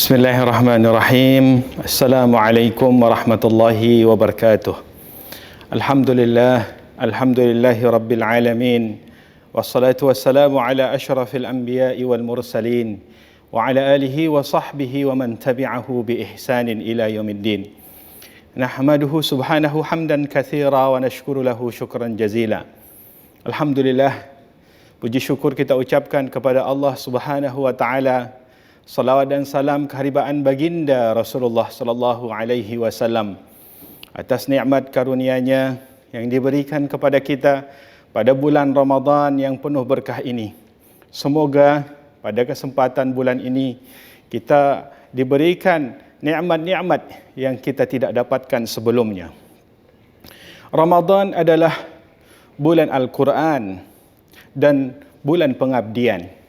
Bismillahirrahmanirrahim. Assalamualaikum warahmatullahi wabarakatuh. Alhamdulillahi rabbil alamin. Wassalatu wassalamu ala asyrafil anbiya'i wal mursalin wa ala alihi wa sahbihi wa man tabi'ahu bi ihsanin ila yaumiddin. Nahmaduhu subhanahu hamdan katsira wa nashkuru lahu syukran jazila. Alhamdulillah, puji syukur kita ucapkan kepada Allah Subhanahu wa taala. Salawat dan salam keharibaan baginda Rasulullah sallallahu alaihi wasallam atas nikmat karunia-Nya yang diberikan kepada kita pada bulan Ramadan yang penuh berkah ini. Semoga pada kesempatan bulan ini kita diberikan nikmat-nikmat yang kita tidak dapatkan sebelumnya. Ramadan adalah bulan Al-Quran dan bulan pengabdian.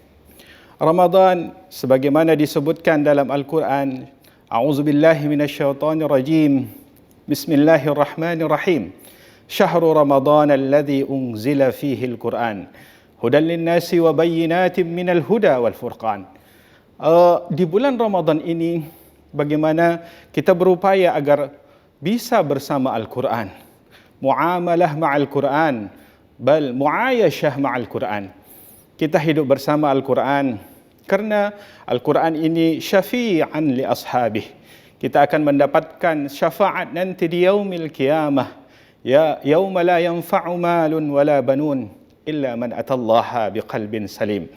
Ramadan sebagaimana disebutkan dalam Al-Quran, A'udzubillahi minasyaitonirrajim. Bismillahirrahmanirrahim. Syahrul Ramadan alladzi unzila fihi al-Quran hudan lin-nasi wa bayyinatin minal huda wal furqan. Di bulan Ramadan ini bagaimana kita berupaya agar bisa bersama Al-Quran, muamalah ma'al Quran, bal muayasyah ma'al Quran. Kita hidup bersama Al-Quran karena Al-Quran ini syafi'an li ashabih. Kita akan mendapatkan syafaat nanti di yaumil qiyamah. Ya yauma la yanfa'u malun wala banun illa man atallaha biqalbin salim.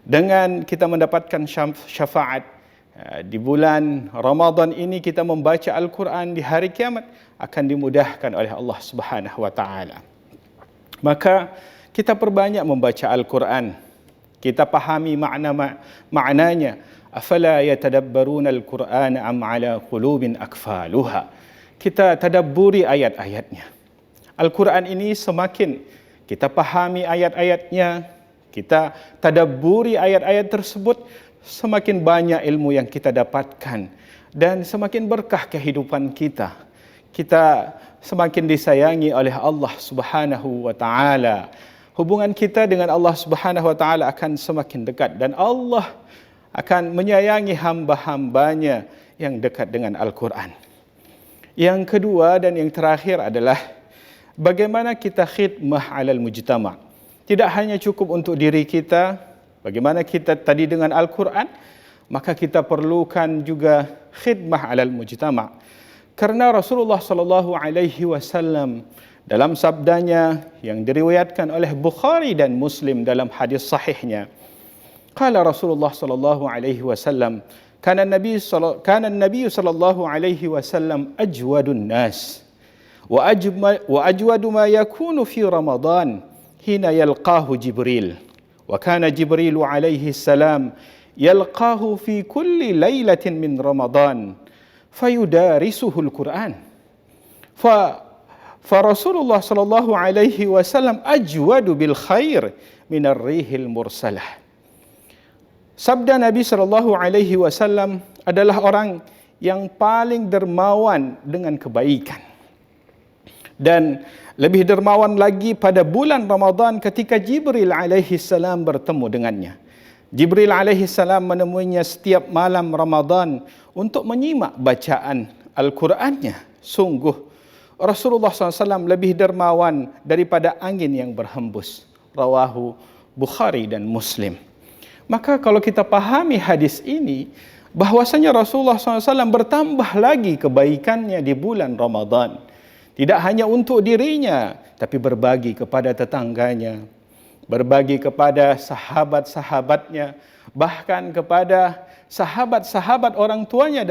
Dengan kita mendapatkan syafaat di bulan Ramadan ini, kita membaca Al-Quran di hari kiamat akan dimudahkan oleh Allah Subhanahu wa taala. Maka kita perbanyak membaca Al-Quran. Kita pahami maknanya. Afala yatadabbaruna al-Qur'ana am ala qulubin akfaluha. Kita tadabburi ayat-ayatnya. Al-Quran ini semakin kita pahami ayat-ayatnya, kita tadabburi ayat-ayat tersebut, semakin banyak ilmu yang kita dapatkan dan semakin berkah kehidupan kita. Kita semakin disayangi oleh Allah Subhanahu wa taala. Hubungan kita dengan Allah Subhanahu wa taala akan semakin dekat dan Allah akan menyayangi hamba-hambanya yang dekat dengan Al-Quran. Yang kedua dan yang terakhir adalah bagaimana kita khidmah alal mujtama'. Tidak hanya cukup untuk diri kita, bagaimana kita tadi dengan Al-Quran, maka kita perlukan juga khidmah alal mujtama'. Karena Rasulullah sallallahu alaihi wasallam dalam sabdanya yang diriwayatkan oleh Bukhari dan Muslim dalam hadis sahihnya, qala Rasulullah sallallahu alaihi wasallam, kana Nabi sallallahu alaihi wasallam ajwadun nas wa ajwadu ma yakunu fi Ramadan hina yalqahu Jibril, wa kana Jibril alaihi salam yalqahu fi kulli lailatin min Ramadan fayudarisuhu al-Quran. Rasulullah sallallahu alaihi wasallam ajwadu bil khair minar rihil mursalah. Sabda Nabi sallallahu alaihi wasallam adalah orang yang paling dermawan dengan kebaikan. Dan lebih dermawan lagi pada bulan Ramadan ketika Jibril alaihi salam bertemu dengannya. Jibril alaihi salam menemuinya setiap malam Ramadan untuk menyimak bacaan Al-Qur'annya. Sungguh Rasulullah SAW lebih dermawan daripada angin yang berhembus. Rawahu Bukhari dan Muslim. Maka kalau kita pahami hadis ini, bahwasanya Rasulullah SAW bertambah lagi kebaikannya di bulan Ramadan. Tidak hanya untuk dirinya, tapi berbagi kepada tetangganya, berbagi kepada sahabat-sahabatnya, bahkan kepada sahabat-sahabat orang tuanya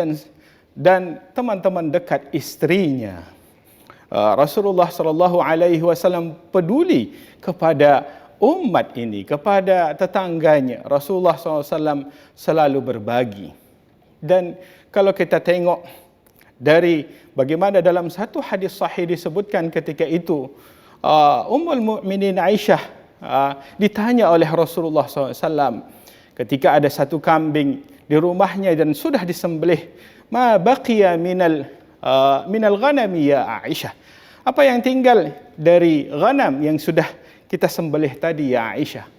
dan teman-teman dekat istrinya. Rasulullah sallallahu alaihi wasallam peduli kepada umat ini, kepada tetangganya. Rasulullah SAW selalu berbagi. Dan kalau kita tengok dari bagaimana dalam satu hadis sahih disebutkan ketika itu, Ummul Mukminin Aisyah ditanya oleh Rasulullah SAW ketika ada satu kambing di rumahnya dan sudah disembelih, ma baqiya minal ghanami ya Aisyah. Apa yang tinggal dari ghanam yang sudah kita sembelih tadi ya Aisyah?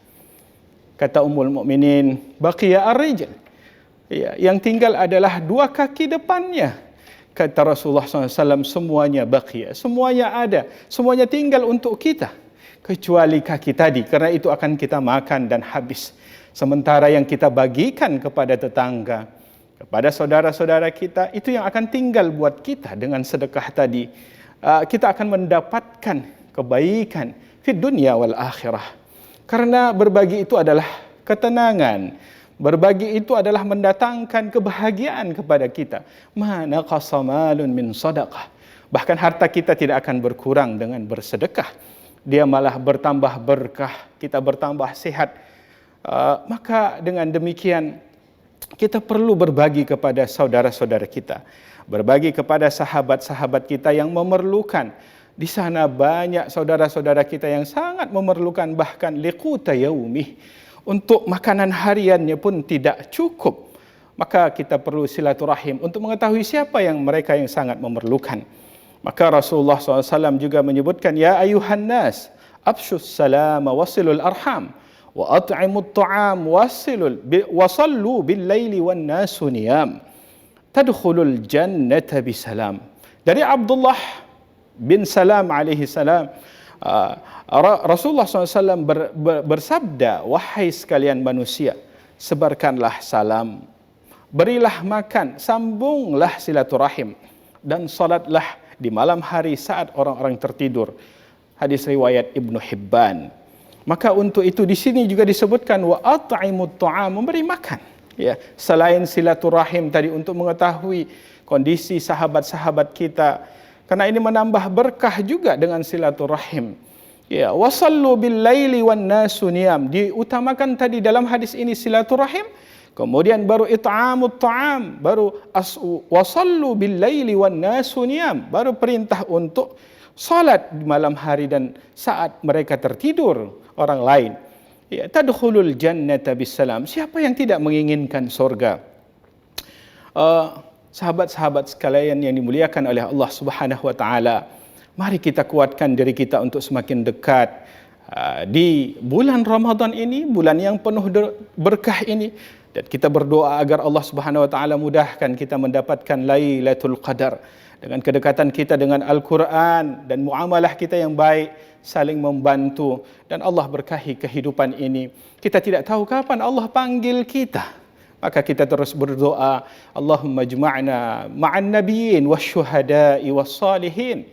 Kata Ummul Mukminin, baqiya ar-rijl. Ya, yang tinggal adalah dua kaki depannya. Kata Rasulullah SAW, semuanya baqiyah, semuanya ada, semuanya tinggal untuk kita. Kecuali kaki tadi, karena itu akan kita makan dan habis. Sementara yang kita bagikan kepada tetangga, kepada saudara-saudara kita, itu yang akan tinggal buat kita dengan sedekah tadi. Kita akan mendapatkan kebaikan di dunia wal akhirah. Karena berbagi itu adalah ketenangan. Berbagi itu adalah mendatangkan kebahagiaan kepada kita. Ma naqasa malun min sadaqah. Bahkan harta kita tidak akan berkurang dengan bersedekah. Dia malah bertambah berkah, kita bertambah sehat. Maka dengan demikian kita perlu berbagi kepada saudara-saudara kita. Berbagi kepada sahabat-sahabat kita yang memerlukan. Di sana banyak saudara-saudara kita yang sangat memerlukan, bahkan liquta yaumih. Untuk makanan hariannya pun tidak cukup. Maka kita perlu silaturahim untuk mengetahui siapa yang mereka yang sangat memerlukan. Maka Rasulullah SAW juga menyebutkan, Ya ayuhan nas, abshus salama wasilul arham, wa at'imut ta'am wasallu bil laili wan nasu niyam, tadkhulul jannata bisalam. Dari Abdullah bin Salam alaihi salam, Rasulullah SAW bersabda, wahai sekalian manusia, sebarkanlah salam, berilah makan, sambunglah silaturahim, dan salatlah di malam hari saat orang-orang tertidur. Hadis riwayat Ibnu Hibban. Maka untuk itu di sini juga disebutkan wa at'imut ta'am, memberi makan. Ya, selain silaturahim tadi untuk mengetahui kondisi sahabat-sahabat kita, karena ini menambah berkah juga dengan silaturahim. Ya, wasallu bil laili wan nasu niyam, diutamakan tadi dalam hadis ini silaturahim, kemudian baru it'amut ta'am, baru wasallu bil laili wan nasu niyam, baru perintah untuk salat di malam hari dan saat mereka tertidur orang lain. Ya, tadkhulul jannata bisalam. Siapa yang tidak menginginkan surga? Sahabat-sahabat sekalian yang dimuliakan oleh Allah Subhanahu wa taala, mari kita kuatkan diri kita untuk semakin dekat di bulan Ramadan ini, bulan yang penuh berkah ini, dan kita berdoa agar Allah Subhanahu wa taala mudahkan kita mendapatkan Lailatul Qadar dengan kedekatan kita dengan Al-Quran dan muamalah kita yang baik, saling membantu, dan Allah berkahi kehidupan ini. Kita tidak tahu kapan Allah panggil kita. Maka kita terus berdoa, Allahumma jma'na ma'an nabiyyin wasyuhada'i wassalihin.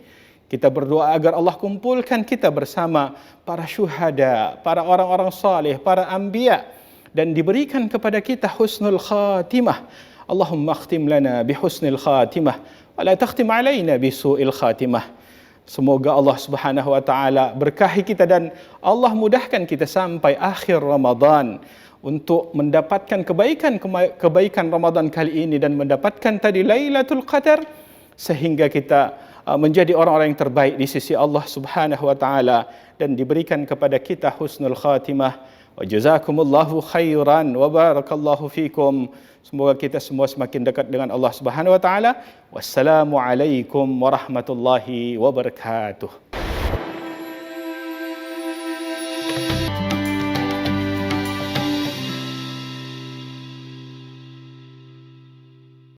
Kita berdoa agar Allah kumpulkan kita bersama para syuhada, para orang-orang salih, para anbiya, dan diberikan kepada kita husnul khatimah. Allahumma akhtim lana bihusnil khatimah wa la takhtim alaina bisu'il khatimah. Semoga Allah Subhanahu wa taala berkahi kita dan Allah mudahkan kita sampai akhir Ramadan untuk mendapatkan kebaikan Ramadan kali ini dan mendapatkan tadi Lailatul Qadar, sehingga kita menjadi orang-orang yang terbaik di sisi Allah Subhanahu wa taala dan diberikan kepada kita husnul khatimah. Wa jazakumullahu khairan wa barakallahu fikum. Semoga kita semua semakin dekat dengan Allah Subhanahu wa taala. Wassalamu alaikum warahmatullahi wabarakatuh.